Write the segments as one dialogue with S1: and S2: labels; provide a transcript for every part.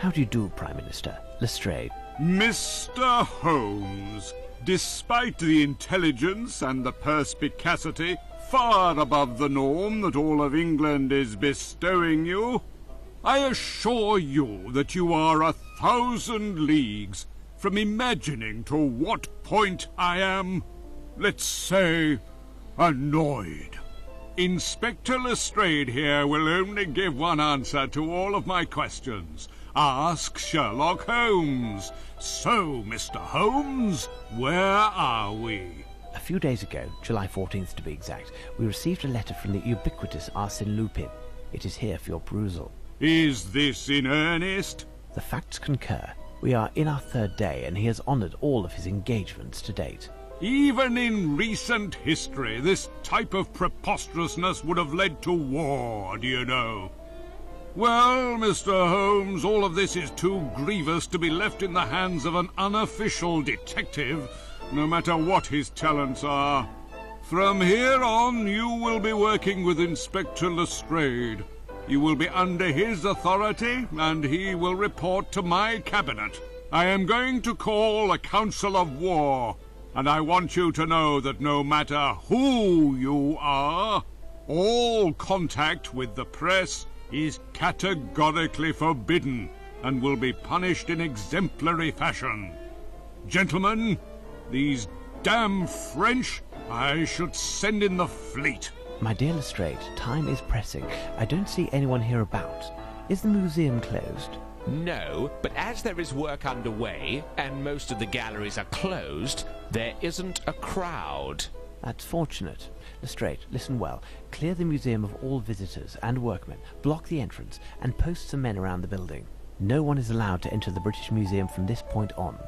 S1: How do you do, Prime Minister? Lestrade.
S2: Mr. Holmes, despite the intelligence and the perspicacity far above the norm that all of England is bestowing you, I assure you that you are 1,000 leagues from imagining to what point I am, let's say, annoyed. Inspector Lestrade here will only give one answer to all of my questions. Ask Sherlock Holmes. So, Mr. Holmes, where are we?
S1: A few days ago, July 14th to be exact, we received a letter from the ubiquitous Arsène Lupin. It is here for your perusal.
S2: Is this in earnest?
S1: The facts concur. We are in our third day, and he has honoured all of his engagements to date.
S2: Even in recent history, this type of preposterousness would have led to war, do you know? Well, Mr. Holmes, all of this is too grievous to be left in the hands of an unofficial detective, no matter what his talents are. From here on, you will be working with Inspector Lestrade. You will be under his authority, and he will report to my cabinet. I am going to call a council of war, and I want you to know that no matter who you are, all contact with the press is categorically forbidden and will be punished in exemplary fashion. Gentlemen, these damn French, I should send in the fleet.
S1: My dear Lestrade, time is pressing. I don't see anyone here about. Is the museum closed?
S3: No, but as there is work underway, and most of the galleries are closed, there isn't a crowd.
S1: That's fortunate. Lestrade, listen well. Clear the museum of all visitors and workmen, block the entrance, and post some men around the building. No one is allowed to enter the British Museum from this point on.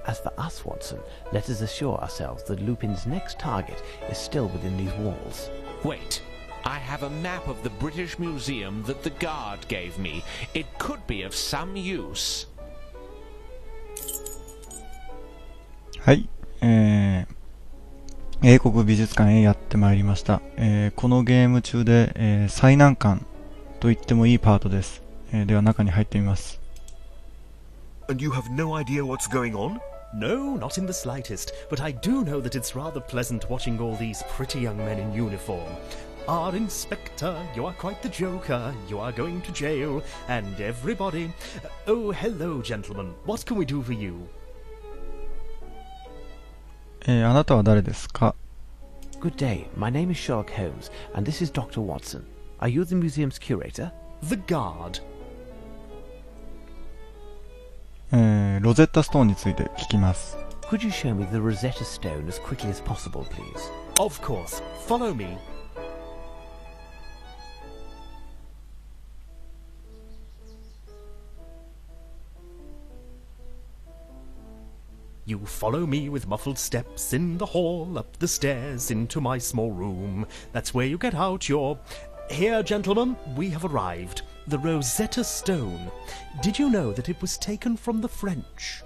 S1: As for us, Watson, let us assure ourselves that Lupin's next target is still within these walls.
S3: Wait, I have a map of the British Museum that the guard gave me. It could be of some use.
S4: はい、英国美術館へやってまいりました。このゲーム中で、最難関と言ってもいいパートです。では中に入ってみます。
S5: And you have no idea what's going on?
S6: No, not in the slightest, but I do know that it's rather pleasant watching all these pretty young men in uniform. Our inspector, you are quite the joker, you are going to jail, and everybody... Oh, hello, gentlemen. What can we do for you?
S4: あなたは誰ですか?
S1: Good day, my name is Sherlock Holmes, and this is Dr. Watson. Are you the museum's curator?
S6: The guard.
S4: ロゼッタストーンについて聞きます。
S1: Could you show me the Rosetta Stone as quickly as possible, please?
S6: Of course. Follow me. You follow me with muffled steps in the hall, up the stairs, into my small room. That's where you get out your... Here, gentlemen, we have arrived. The Rosetta Stone. Did you know that it was taken from the French?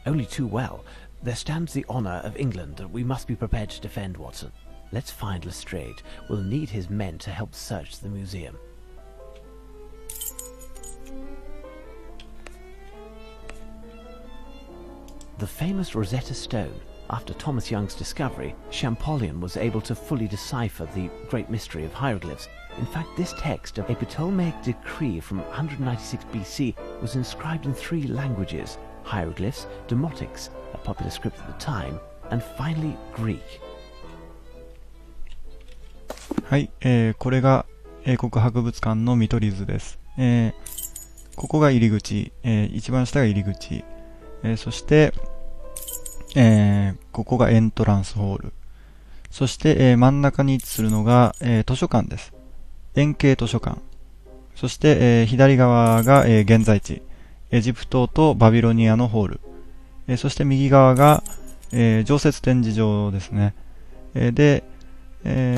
S1: Only too well. There stands the honour of England that we must be prepared to defend, Watson. Let's find Lestrade. We'll need his men to help search the museum. The famous Rosetta Stone. After Thomas Young's discovery, Champollion was able to fully decipher the great mystery of hieroglyphs. In fact, this text, a Ptolemaic decree from 196 BC, was inscribed in 3 languages: hieroglyphs, demotics, a popular script at the time, and finally Greek.
S4: はい、これが英国博物館の見取り図です。ここが入り口、一番下が入り口、そして、ここがエントランスホール。そして、真ん中に位置するのが、図書館です。円形図書館。そして、左側が、現在地。エジプトとバビロニアのホール。そして右側が、常設展示場ですね。で、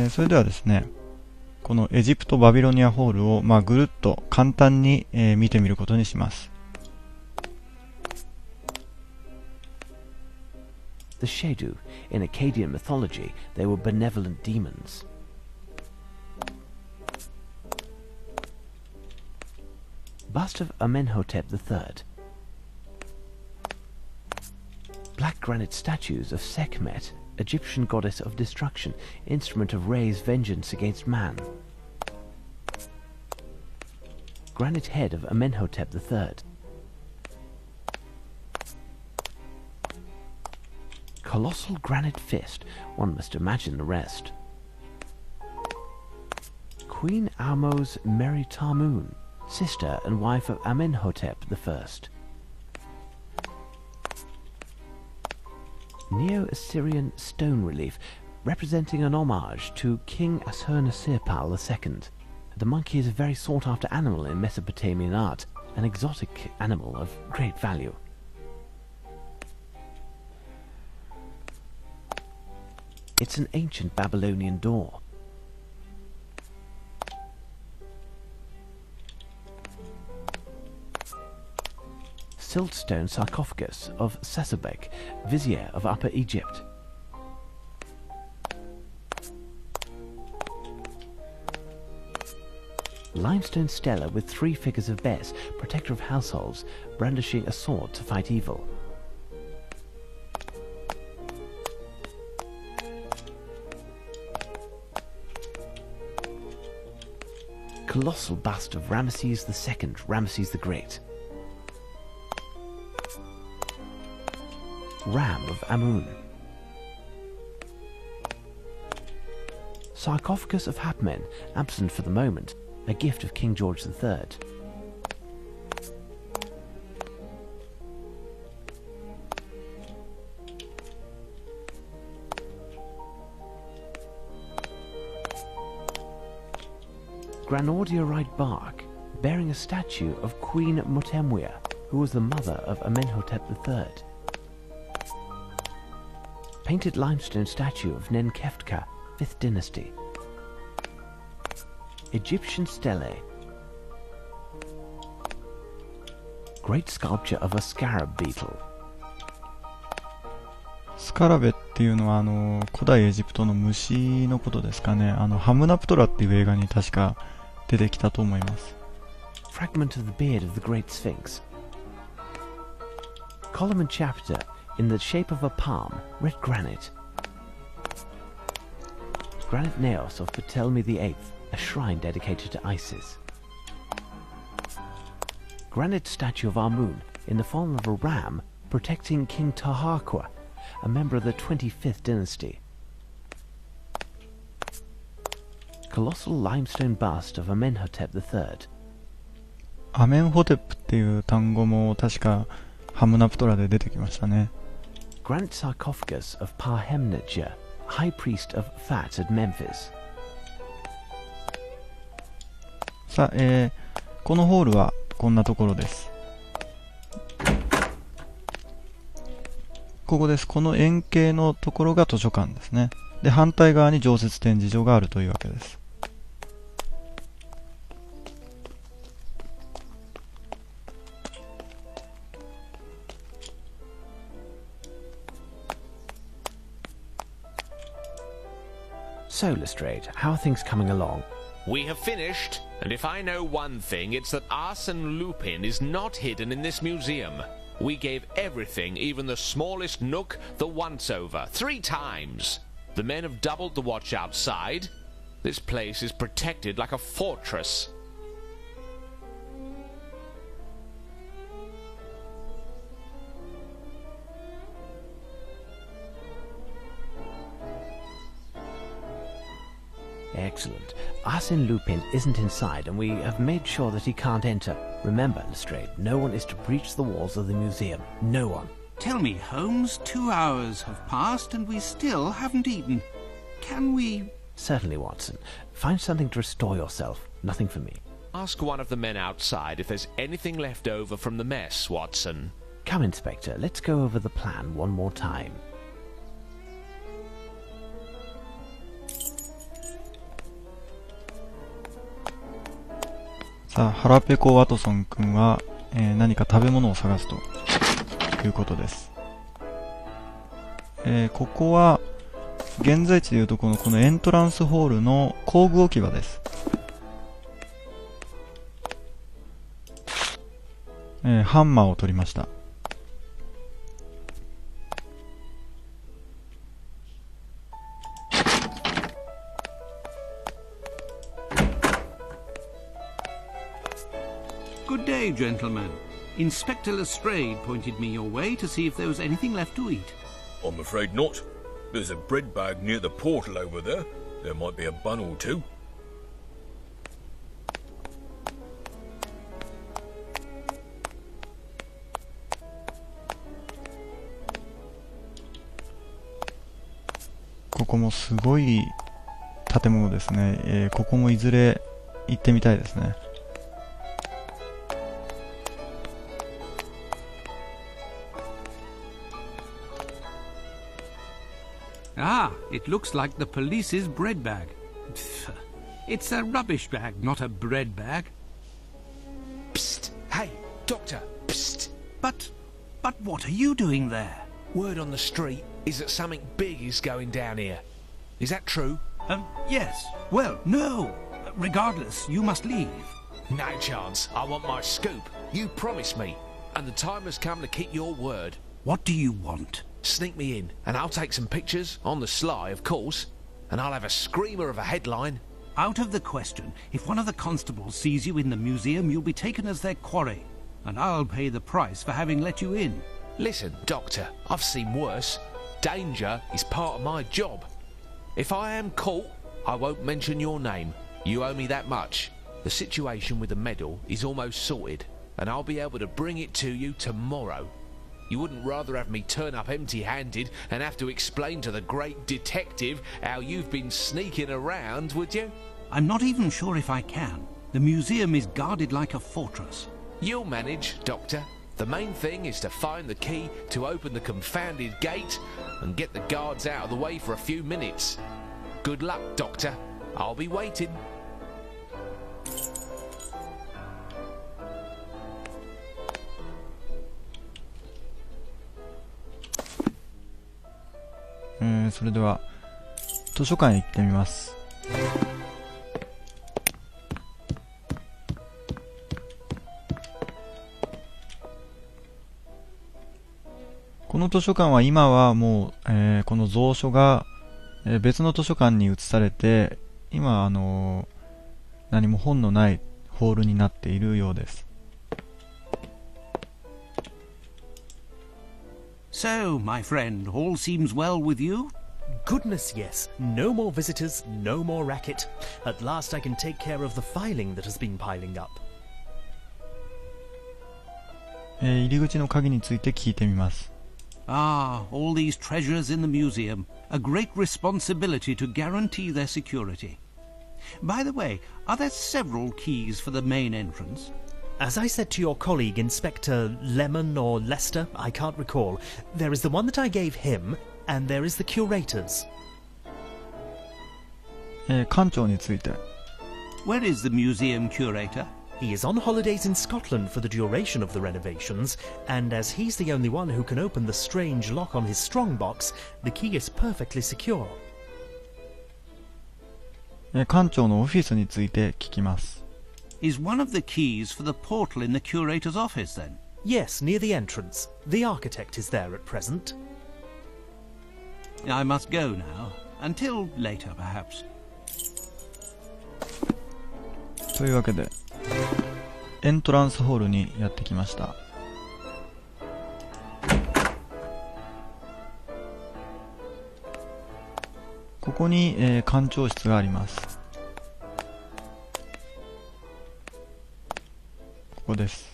S4: それではですね、このエジプトバビロニアホールを、ぐるっと簡単に、見てみることにします。
S1: The Shedu. In Akkadian mythology, they were benevolent demons. Bust of Amenhotep III. Black granite statues of Sekhmet, Egyptian goddess of destruction, instrument of Re's vengeance against man. Granite head of Amenhotep III. Colossal granite fist, one must imagine the rest. Queen Ahmo's Meri Tarmun, sister and wife of Amenhotep I. Neo-Assyrian stone relief representing an homage to King Ashurnasirpal II. The monkey is a very sought-after animal in Mesopotamian art, an exotic animal of great value. It's an ancient Babylonian door. Siltstone sarcophagus of Sasabek, vizier of Upper Egypt. Limestone stela with 3 figures of Bes, protector of households, brandishing a sword to fight evil. Colossal bust of Ramesses II, Ramesses the Great. Ram of Amun. Sarcophagus of Hapmen, absent for the moment, a gift of King George III. Granodiorite bark, bearing a statue of Queen Mutemwia, who was the mother of Amenhotep III. Painted limestone statue of Nenkeftka, 5th dynasty. Egyptian stele. Great sculpture of a scarab beetle.
S4: スカラベっていうのは古代エジプトの虫のことですかね。ハムナプトラっていう映画に確か出てきたと思います。
S1: Fragment of the beard of the Great Sphinx. Column and chapter in the shape of a palm, red granite. Granite naos of Ptolemy VIII, a shrine dedicated to Isis. Granite statue of Amun in the form of a ram protecting King Taharqa, a member of the 25th dynasty. Colossal limestone bust of Amenhotep III.
S4: アメンホテップっていう単語も確かハムナプトラで出てきましたね。
S1: Granite sarcophagus of Parhemnetjer, high priest of Fat at Memphis.
S4: さあ、このホールはこんなところです。ここです。この円形のところが図書館ですね。で、反対側に常設展示場があるというわけです。
S1: So, Lestrade, how are things coming along?
S3: We have finished, and if I know one thing, it's that Arsène Lupin is not hidden in this museum. We gave everything, even the smallest nook, the once-over, 3 times. The men have doubled the watch outside. This place is protected like a fortress.
S1: Excellent. Arsène Lupin isn't inside, and we have made sure that he can't enter. Remember, Lestrade, no one is to breach the walls of the museum. No one.
S7: Tell me, Holmes, 2 hours have passed and we still haven't eaten. Can we...
S1: Certainly, Watson. Find something to restore yourself. Nothing for me.
S3: Ask one of the men outside if there's anything left over from the mess, Watson.
S1: Come, Inspector. Let's go over the plan one more time.
S4: さあ、腹ペコワトソン君は、何か食べ物を探すということです。ここは現在地でいうとこのエントランスホールの工具置き場です。ハンマーを取りました。
S7: Good day, gentlemen. Inspector Lestrade pointed me your way to see if there was anything left to eat.
S8: I'm afraid not. There's a bread bag near the portal over there. There might be a bun or two.
S4: This ここもすごい建物ですね。ここもいずれ行ってみたいですね。
S7: Ah, it looks like the police's bread bag. It's a rubbish bag, not a bread bag.
S3: Psst! Hey, Doctor! Psst!
S7: But what are you doing there?
S3: Word on the street is that something big is going down here. Is that true?
S7: Yes. Well, no. Regardless, you must leave.
S3: No chance. I want my scoop. You promised me. And the time has come to keep your word.
S7: What do you want?
S3: Sneak me in, and I'll take some pictures, on the sly, of course, and I'll have a screamer of a headline.
S7: Out of the question. If one of the constables sees you in the museum, you'll be taken as their quarry, and I'll pay the price for having let you in.
S3: Listen, Doctor, I've seen worse. Danger is part of my job. If I am caught, I won't mention your name. You owe me that much. The situation with the medal is almost sorted, and I'll be able to bring it to you tomorrow. You wouldn't rather have me turn up empty-handed and have to explain to the great detective how you've been sneaking around, would you?
S7: I'm not even sure if I can. The museum is guarded like a fortress.
S3: You'll manage, Doctor. The main thing is to find the key to open the confounded gate and get the guards out of the way for a few minutes. Good luck, Doctor. I'll be waiting.
S4: それでは図書館へ行ってみます。この図書館は今はもう、この蔵書が、別の図書館に移されて、今何も本のないホールになっているようです。
S7: So, my friend, all seems well with you?
S6: Goodness, yes. No more visitors, no more racket. At last I can take care of the filing that has been piling up.
S4: 入り口の鍵について聞いてみます。
S7: Ah, all these treasures in the museum. A great responsibility to guarantee their security. By the way, are there several keys for the main entrance?
S6: As I said to your colleague, Inspector Lemon or Lester, I can't recall, there is the one that I gave him, and there is the curator's.
S4: 館長について。
S7: Where is the museum curator?
S6: He is on holidays in Scotland for the duration of the renovations, and as he's the only one who can open the strange lock on his strongbox, the key is perfectly secure.
S4: 館長のオフィスについて聞きます。
S7: Is one of the keys for the portal in the curator's office, then?
S6: Yes, near the entrance. The architect is there at present.
S7: I must go now. Until later, perhaps.
S4: というわけで、エントランスホールにやってきました。ここに、館長室があります。ここです。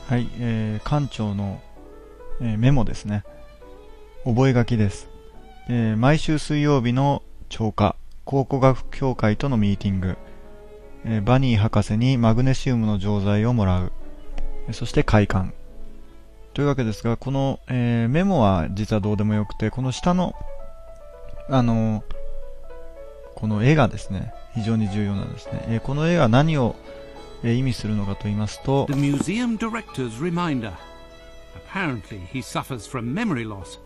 S4: はい、館長の、メモですね。覚書です。毎週水曜日の朝課、考古学協会とのミーティング、バニー博士にマグネシウムの錠剤をもらう、そして開館。というわけですが、この、メモは実はどうでもよくて、この下の、この絵がですね、非常に重要なんですね。この絵が何を、意味するのかと言いますと、
S7: The museum director's reminder. Apparently he suffers from memory loss.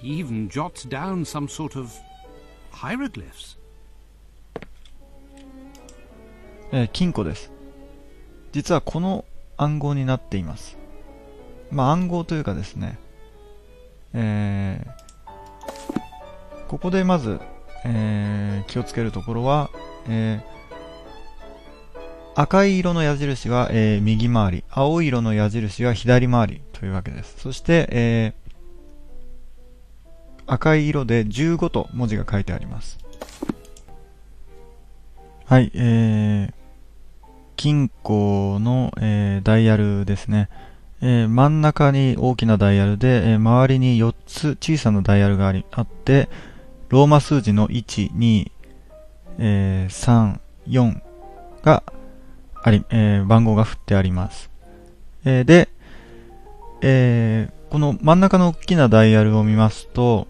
S7: He even jots down some sort of hieroglyphs.
S4: 金庫です。実はこの暗号になっています。暗号というかですね、ここでまず、気をつけるところは、赤い色の矢印は、右回り、青い色の矢印は左回りというわけです。そして、赤い色で15と文字が書いてあります。はい、金庫の、ダイヤルですね。真ん中に大きなダイヤルで、周りに4つ小さなダイヤルがあって、ローマ数字の1、2、3、4が番号が振ってあります。で、この真ん中の大きなダイヤルを見ますと、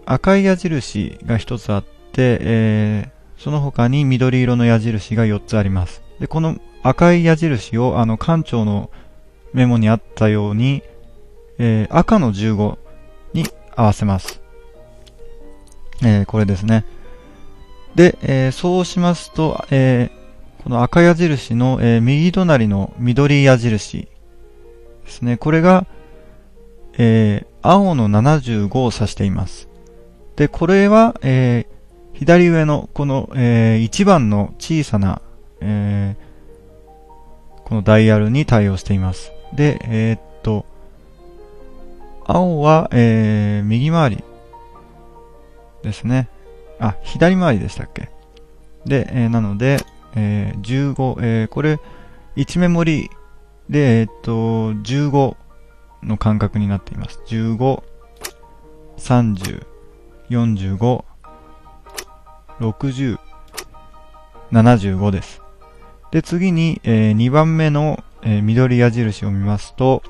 S4: 赤い矢印が1つあって、その他に緑色の矢印が4つあります。で、この赤い矢印を館長のメモにあったように、赤の15に合わせます。これですね。で、そうしますと、この赤矢印の、右隣の緑矢印ですね。これが、青の75を指しています。で、これは、左上のこの、1番の小さな、このダイヤルに対応しています。で、青は、右回りですね。左回りでしたっけ。で、なので、15、これ、1メモリで、15の間隔になっています。15、30、45、60、75です。で、次に、2番目の、緑矢印を見ますと、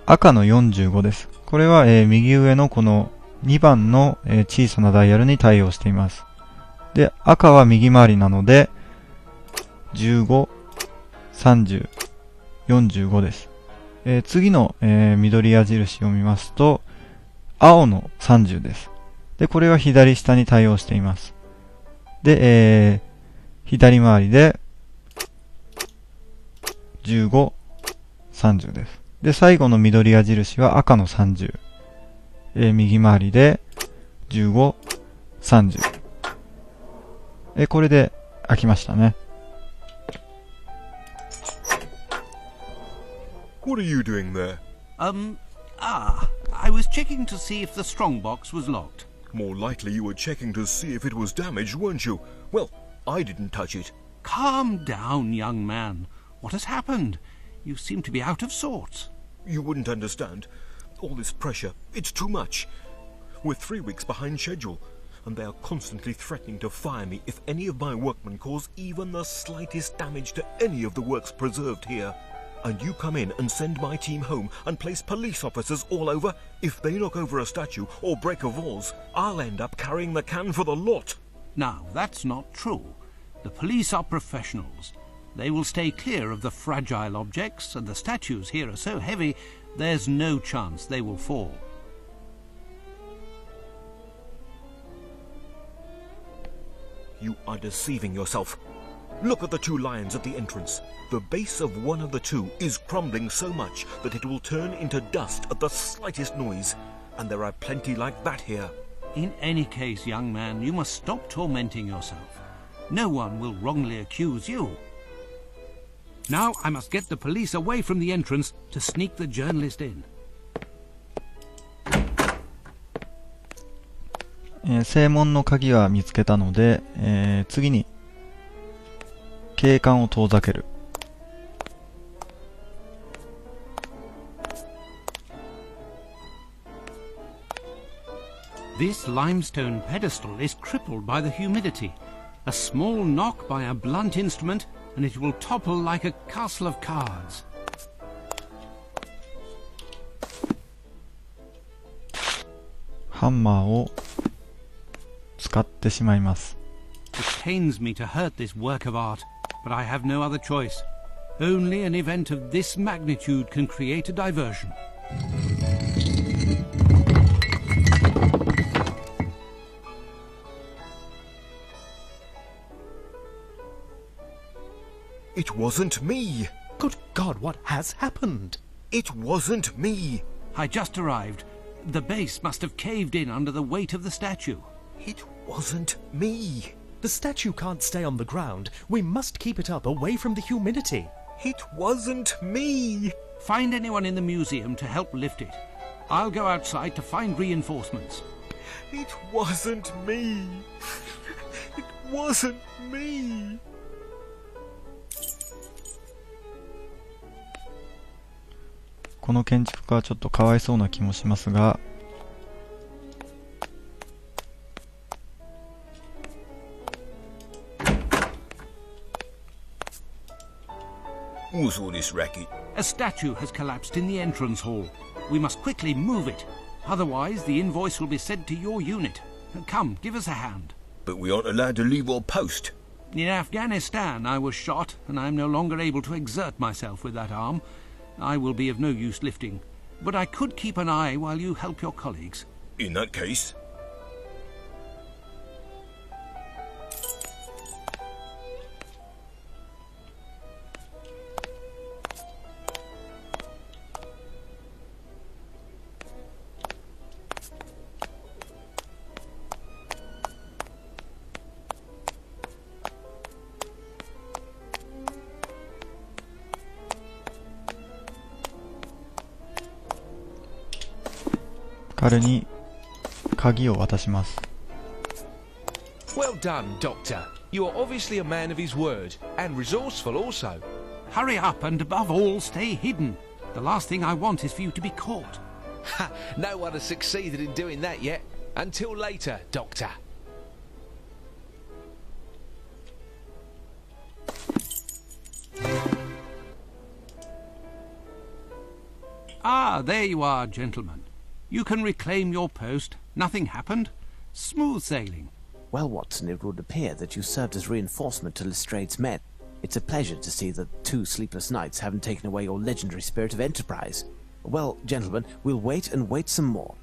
S4: 赤の45です。これは、右上のこの2番の、小さなダイヤルに対応しています。で、赤は右回りなので、15、30、45です。次の、緑矢印を見ますと、青の30です。で、これは左下に対応しています。で、左回りで、15、30です。で、最後の緑矢印は赤の30。右回りで、15、30。これで開きましたね。
S5: What are you doing there?
S7: I was checking to see if the strongbox was locked.
S5: More likely you were checking to see if it was damaged, weren't you? Well, I didn't touch it.
S7: Calm down, young man. What has happened? You seem to be out of sorts.
S5: You wouldn't understand. All this pressure, it's too much. We're 3 weeks behind schedule, and they are constantly threatening to fire me if any of my workmen cause even the slightest damage to any of the works preserved here. And you come in and send my team home and place police officers all over? If they knock over a statue or break a vase, I'll end up carrying the can for the lot.
S7: Now, that's not true. The police are professionals. They will stay clear of the fragile objects, and the statues here are so heavy, there's no chance they will fall.
S5: You are deceiving yourself. Look at the 2 lions at the entrance. The base of one of the 2 is crumbling so much that it will turn into dust at the slightest noise. And there are plenty like that here.
S7: In any case, young man, you must stop tormenting yourself. No one will wrongly accuse you. Now I must get the police away from the entrance to sneak the journalist in.
S4: 正門の鍵は見つけたので、次に警官を遠ざける。
S7: This limestone pedestal is crippled by the humidity. A small knock by a blunt instrument, and it will topple like a castle of cards.
S4: ハンマーを使ってしまいます。
S7: It pains me to hurt this work of art, but I have no other choice. Only an event of this magnitude can create a diversion.
S5: It wasn't me!
S6: Good God, what has happened?
S5: It wasn't me!
S7: I just arrived. The base must have caved in under the weight of the statue.
S5: It wasn't me!
S6: The statue can't stay on the ground. We must keep it up away from the humidity.
S5: It wasn't me!
S7: Find anyone in the museum to help lift it. I'll go outside to find reinforcements.
S5: It wasn't me! It wasn't me!
S4: この建築家はちょっとかわいそうな気もしますが、
S8: What's all this racket?
S7: A statue has collapsed in the entrance hall. We must quickly move it. Otherwise, the invoice will be sent to your unit. Come, give us a hand.
S8: But we aren't allowed to leave our post.
S7: In Afghanistan, I was shot, and I am no longer able to exert myself with that arm. I will be of no use lifting. But I could keep an eye while you help your colleagues.
S8: In that case...
S4: 彼に鍵を渡します。
S3: Well done, Doctor. You are obviously a man of his word, and resourceful also.
S7: Hurry up and above all stay hidden. The last thing I want is for you to be caught.
S3: Ha! No one has succeeded in doing that yet. Until later, Doctor.
S7: Ah, there you are, gentlemen. You can reclaim your post. Nothing happened. Smooth sailing.
S1: Well, Watson, it would appear that you served as reinforcement to Lestrade's men. It's a pleasure to see that 2 sleepless nights haven't taken away your legendary spirit of enterprise. Well, gentlemen, we'll wait and wait some more.